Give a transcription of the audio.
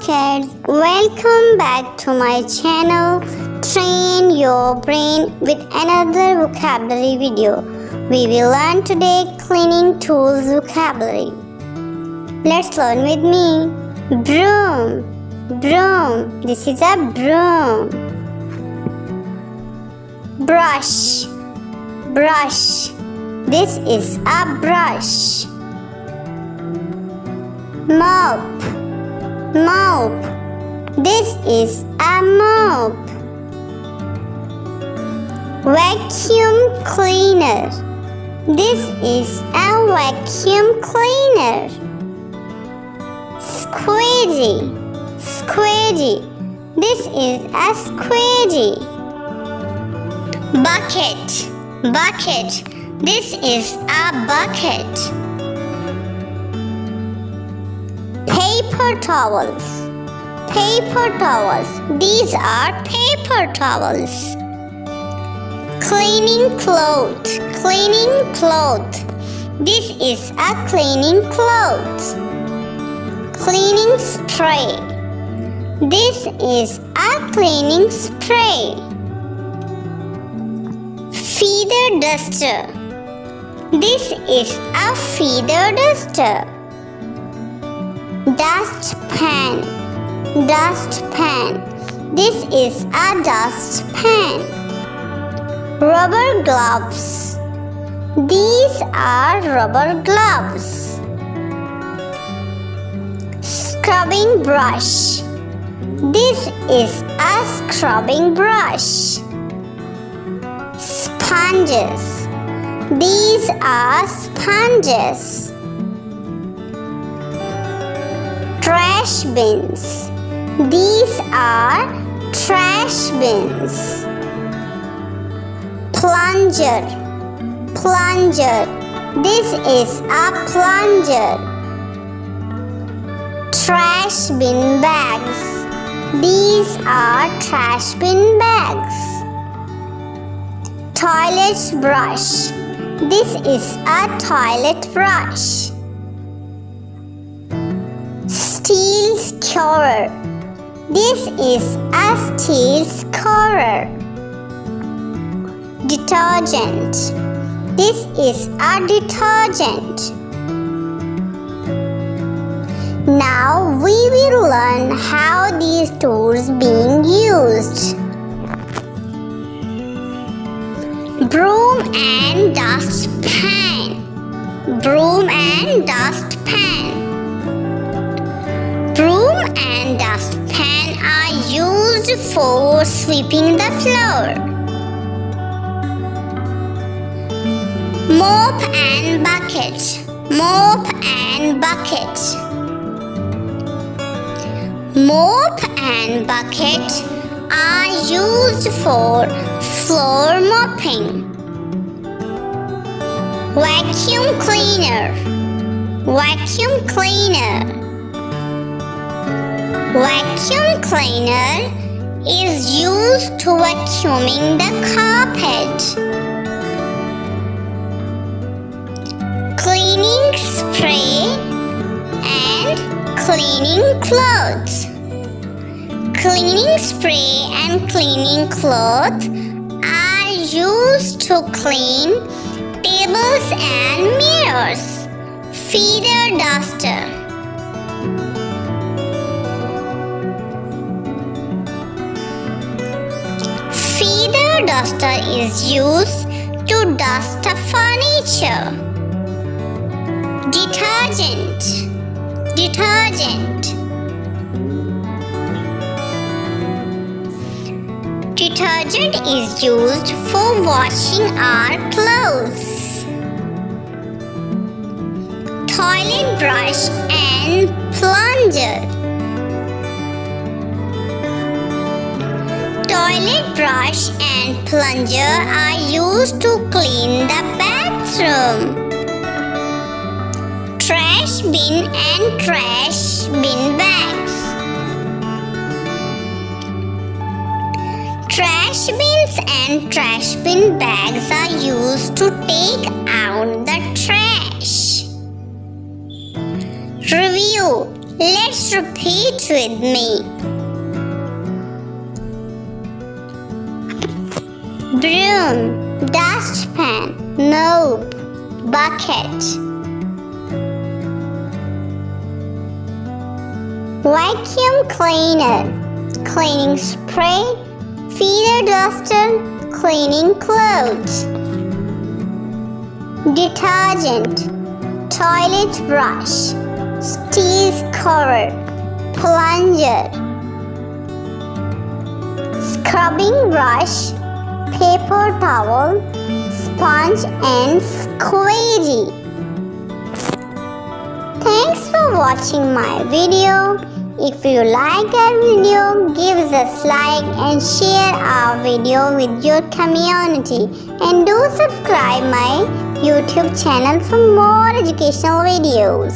kids, welcome back to my channel Train Your Brain with another vocabulary video. We will learn today cleaning tools vocabulary. Let's learn with me. Broom, broom. This is a broom. Brush, brush. This is a brush. Mop, mop. This is a mop. Vacuum cleaner. This is a vacuum cleaner. Squeegee, squeegee. This is a squeegee. Bucket, bucket. This is a bucket. Paper towels, paper towels. These are paper towels. Cleaning cloth, cleaning cloth. This is a cleaning cloth. Cleaning spray. This is a cleaning spray. Feather duster. This is a feather duster. Dustpan, dustpan. This is a dustpan. Rubber gloves. These are rubber gloves. Scrubbing brush. This is a scrubbing brush. Sponges. These are sponges. Trash bins. These are trash bins. Plunger, plunger. This is a plunger. Trash bin bags. These are trash bin bags. Toilet brush. This is a toilet brush. Steel scorer. This is a steel scorer. Detergent. This is a detergent. Now we will learn how these tools being used. Broom and dustpan. Broom and dustpan. Broom and dustpan are used for sweeping the floor. Mop and bucket. Mop and bucket. Mop and bucket are used for floor mopping. Vacuum cleaner. Vacuum cleaner. Vacuum cleaner is used to vacuuming the carpet. Cleaning spray and cleaning clothes. Cleaning spray and cleaning cloth are used to clean tables and mirrors. Feather duster. Feather duster is used to dust the furniture. Detergent, detergent. Detergent is used for washing our clothes. Toilet brush and plunger. Toilet brush and plunger are used to clean the bathroom. Trash bin and trash bin bags. Trash bins and trash bin bags are used to take out the trash. Review. Let's repeat with me. Broom, dustpan, mop, bucket. Vacuum cleaner, cleaning spray, feather duster, cleaning clothes. Detergent, toilet brush, steel cover, plunger. Scrubbing brush, paper towel, sponge and squeegee. Thanks for watching my video. If you like our video, give us a like and share our video with your community. And do subscribe my YouTube channel for more educational videos.